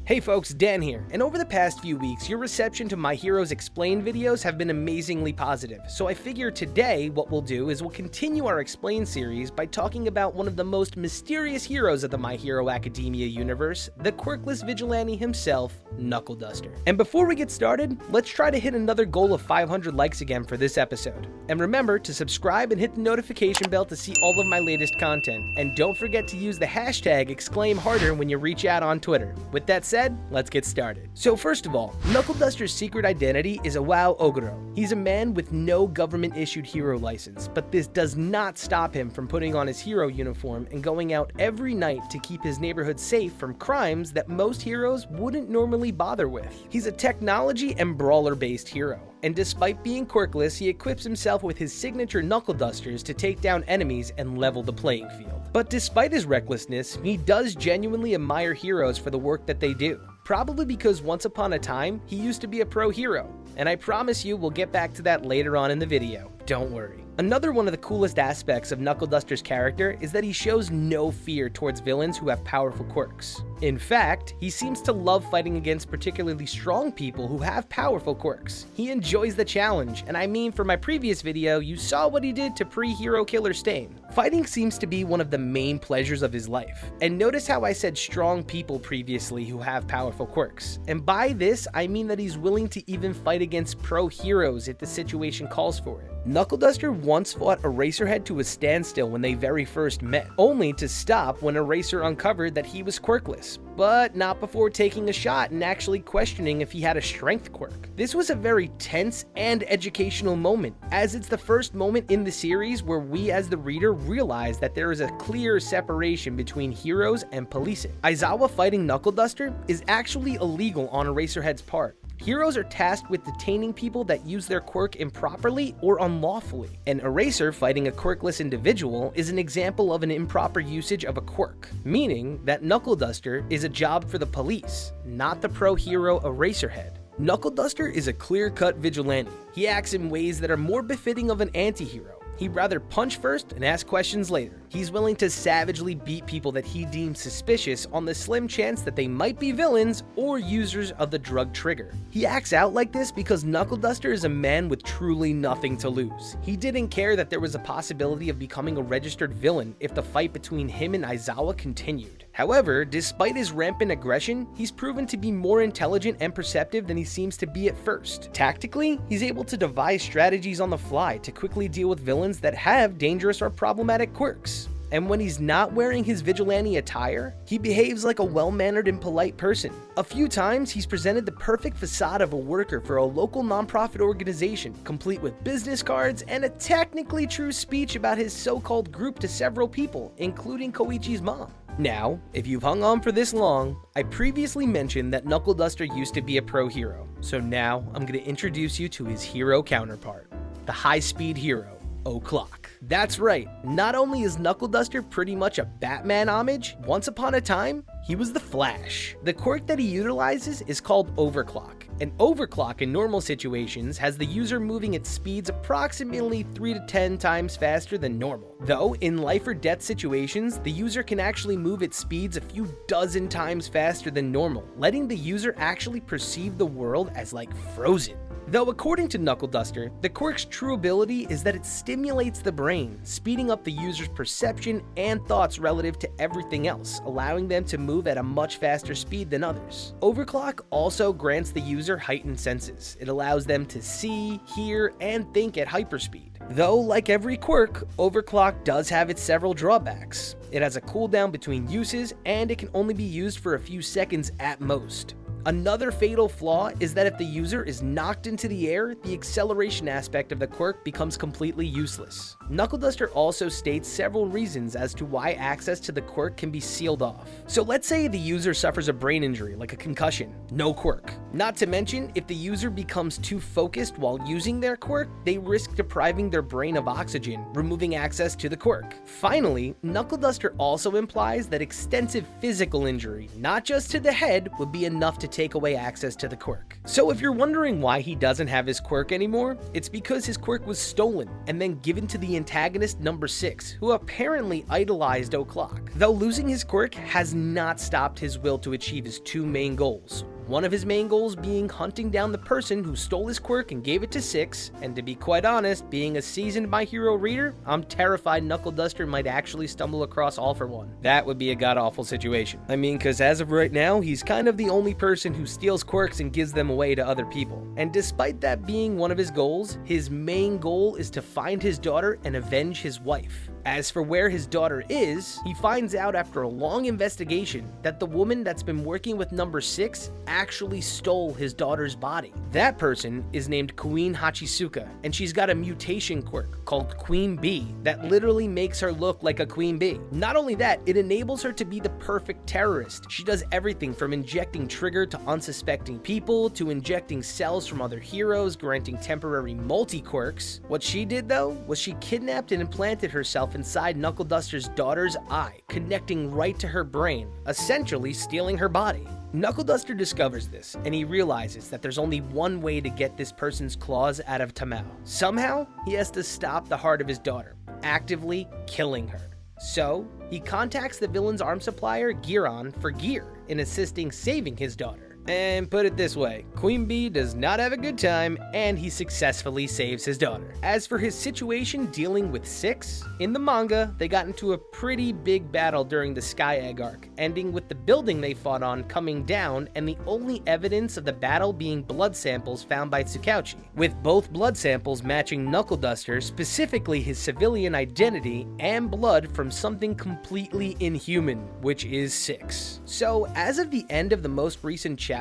Hey folks, Dan here, and over the past few weeks, your reception to My Heroes Explained videos have been amazingly positive, so I figure today what we'll do is we'll continue our Explain series by talking about one of the most mysterious heroes of the My Hero Academia universe, the quirkless vigilante himself, Knuckleduster. And before we get started, let's try to hit another goal of 500 likes again for this episode. And remember to subscribe and hit the notification bell to see all of my latest content, and don't forget to use the hashtag #ExclaimHarder when you reach out on Twitter. With that said, let's get started. So first of all, Knuckleduster's secret identity is a WoW Ogro. He's a man with no government-issued hero license, but this does not stop him from putting on his hero uniform and going out every night to keep his neighborhood safe from crimes that most heroes wouldn't normally bother with. He's a technology and brawler-based hero, and despite being quirkless, he equips himself with his signature Knuckledusters to take down enemies and level the playing field. But despite his recklessness, he does genuinely admire heroes for the work that they do. Probably because once upon a time, he used to be a pro hero, and I promise you we'll get back to that later on in the video, don't worry. Another one of the coolest aspects of Knuckleduster's character is that he shows no fear towards villains who have powerful quirks. In fact, he seems to love fighting against particularly strong people who have powerful quirks. He enjoys the challenge, and I mean, for my previous video, you saw what he did to pre-hero killer Stain. Fighting seems to be one of the main pleasures of his life. And notice how I said strong people previously who have powerful quirks. And by this, I mean that he's willing to even fight against pro heroes if the situation calls for it. Knuckleduster once fought Eraserhead to a standstill when they very first met, only to stop when Eraser uncovered that he was quirkless, but not before taking a shot and actually questioning if he had a strength quirk. This was a very tense and educational moment, as it's the first moment in the series where we as the reader realize that there is a clear separation between heroes and policing. Aizawa fighting Knuckleduster is actually illegal on Eraserhead's part. Heroes are tasked with detaining people that use their quirk improperly or unlawfully, and Eraser fighting a quirkless individual is an example of an improper usage of a quirk, meaning that Knuckleduster is a job for the police, not the pro hero Eraserhead. Knuckleduster is a clear-cut vigilante. He acts in ways that are more befitting of an anti-hero. He'd rather punch first and ask questions later. He's willing to savagely beat people that he deems suspicious on the slim chance that they might be villains or users of the drug trigger. He acts out like this because Knuckleduster is a man with truly nothing to lose. He didn't care that there was a possibility of becoming a registered villain if the fight between him and Aizawa continued. However, despite his rampant aggression, he's proven to be more intelligent and perceptive than he seems to be at first. Tactically, he's able to devise strategies on the fly to quickly deal with villains that have dangerous or problematic quirks. And when he's not wearing his vigilante attire, he behaves like a well-mannered and polite person. A few times, he's presented the perfect facade of a worker for a local nonprofit organization, complete with business cards and a technically true speech about his so-called group to several people, including Koichi's mom. Now, if you've hung on for this long, I previously mentioned that Knuckleduster used to be a pro hero, so now I'm going to introduce you to his hero counterpart, the high-speed hero, OClock. That's right, not only is Knuckleduster pretty much a Batman homage, once upon a time, he was the Flash. The quirk that he utilizes is called Overclock. An overclock in normal situations has the user moving at speeds approximately 3 to 10 times faster than normal. Though, in life or death situations, the user can actually move at speeds a few dozen times faster than normal, letting the user actually perceive the world as like frozen. Though according to Knuckleduster, the quirk's true ability is that it stimulates the brain, speeding up the user's perception and thoughts relative to everything else, allowing them to move at a much faster speed than others. Overclock also grants the user heightened senses. It allows them to see, hear, and think at hyperspeed. Though, like every quirk, Overclock does have its several drawbacks. It has a cooldown between uses, and it can only be used for a few seconds at most. Another fatal flaw is that if the user is knocked into the air, the acceleration aspect of the quirk becomes completely useless. Knuckleduster also states several reasons as to why access to the quirk can be sealed off. So let's say the user suffers a brain injury like a concussion, no quirk. Not to mention, if the user becomes too focused while using their quirk, they risk depriving their brain of oxygen, removing access to the quirk. Finally, Knuckleduster also implies that extensive physical injury, not just to the head, would be enough to take away access to the quirk. So if you're wondering why he doesn't have his quirk anymore, it's because his quirk was stolen and then given to the antagonist number 6, who apparently idolized OClock. Though losing his quirk has not stopped his will to achieve his 2 main goals. One of his main goals being hunting down the person who stole his quirk and gave it to 6, and to be quite honest, being a seasoned My Hero reader, I'm terrified Knuckleduster might actually stumble across All for One. That would be a god-awful situation. I mean, cause as of right now, he's kind of the only person who steals quirks and gives them away to other people. And despite that being one of his goals, his main goal is to find his daughter and avenge his wife. As for where his daughter is, he finds out after a long investigation that the woman that's been working with number 6 actually stole his daughter's body. That person is named Queen Hachisuka, and she's got a mutation quirk called Queen Bee that literally makes her look like a queen bee. Not only that, it enables her to be the perfect terrorist. She does everything from injecting trigger to unsuspecting people, to injecting cells from other heroes, granting temporary multi-quirks. What she did though, was she kidnapped and implanted herself inside Knuckleduster's daughter's eye, connecting right to her brain, essentially stealing her body. Knuckleduster discovers this, and he realizes that there's only one way to get this person's claws out of Tamao. Somehow, he has to stop the heart of his daughter, actively killing her. So, he contacts the villain's arm supplier, Giron, for gear in assisting saving his daughter. And put it this way, Queen Bee does not have a good time, and he successfully saves his daughter. As for his situation dealing with 6, in the manga, they got into a pretty big battle during the Sky Egg arc, ending with the building they fought on coming down and the only evidence of the battle being blood samples found by Tsukauchi, with both blood samples matching Knuckleduster, specifically his civilian identity, and blood from something completely inhuman, which is 6. So, as of the end of the most recent chapter,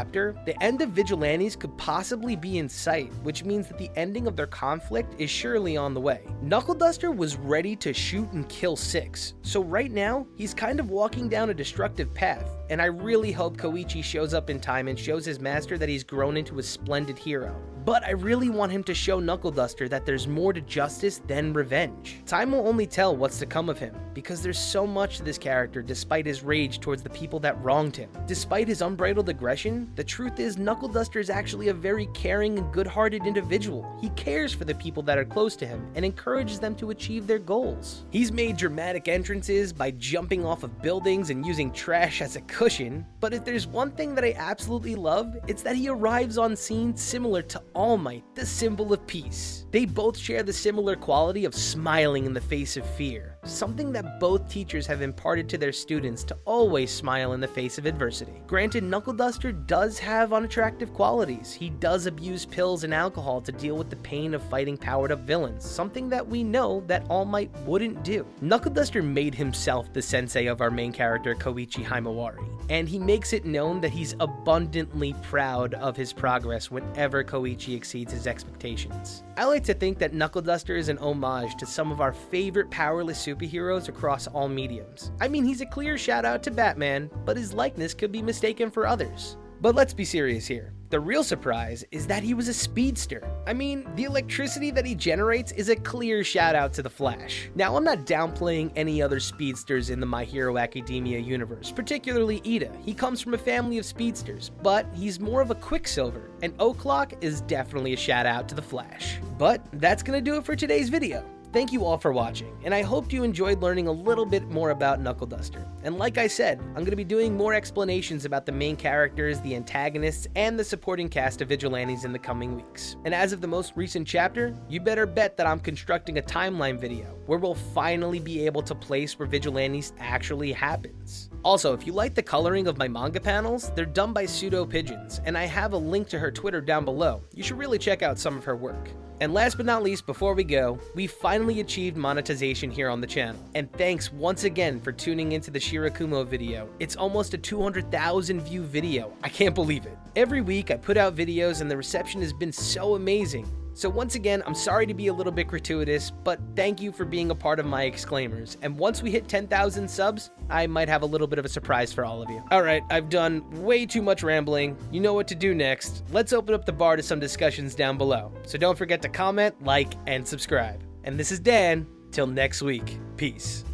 the end of Vigilantes could possibly be in sight, which means that the ending of their conflict is surely on the way. Knuckleduster was ready to shoot and kill 6, so right now, he's kind of walking down a destructive path, and I really hope Koichi shows up in time and shows his master that he's grown into a splendid hero. But I really want him to show Knuckleduster that there's more to justice than revenge. Time will only tell what's to come of him, because there's so much to this character despite his rage towards the people that wronged him. Despite his unbridled aggression, the truth is Knuckleduster is actually a very caring and good-hearted individual. He cares for the people that are close to him and encourages them to achieve their goals. He's made dramatic entrances by jumping off of buildings and using trash as a cushion, but if there's one thing that I absolutely love, it's that he arrives on scene similar to All Might, the symbol of peace. They both share the similar quality of smiling in the face of fear, something that both teachers have imparted to their students to always smile in the face of adversity. Granted, Knuckleduster does have unattractive qualities. He does abuse pills and alcohol to deal with the pain of fighting powered-up villains, something that we know that All Might wouldn't do. Knuckleduster made himself the sensei of our main character, Koichi Himawari, and he makes it known that he's abundantly proud of his progress whenever Koichi exceeds his expectations. I like to think that Knuckleduster is an homage to some of our favorite powerless superheroes across all mediums. I mean, he's a clear shout out to Batman, but his likeness could be mistaken for others. But let's be serious here. The real surprise is that he was a speedster. I mean, the electricity that he generates is a clear shout out to the Flash. Now, I'm not downplaying any other speedsters in the My Hero Academia universe, particularly Ida. He comes from a family of speedsters, but he's more of a Quicksilver, and OClock is definitely a shout out to the Flash. But that's gonna do it for today's video. Thank you all for watching, and I hope you enjoyed learning a little bit more about Knuckleduster. And like I said, I'm going to be doing more explanations about the main characters, the antagonists, and the supporting cast of Vigilantes in the coming weeks. And as of the most recent chapter, you better bet that I'm constructing a timeline video where we'll finally be able to place where Vigilantes actually happens. Also, if you like the coloring of my manga panels, they're done by Pseudo Pigeons, and I have a link to her Twitter down below. You should really check out some of her work. And last but not least, before we go, we finally achieved monetization here on the channel. And thanks once again for tuning into the Shirakumo video. It's almost a 200,000 view video. I can't believe it. Every week I put out videos and the reception has been so amazing. So once again, I'm sorry to be a little bit gratuitous, but thank you for being a part of my exclaimers. And once we hit 10,000 subs, I might have a little bit of a surprise for all of you. Alright, I've done way too much rambling. You know what to do next. Let's open up the bar to some discussions down below. So don't forget to comment, like, and subscribe. And this is Dan. Till next week. Peace.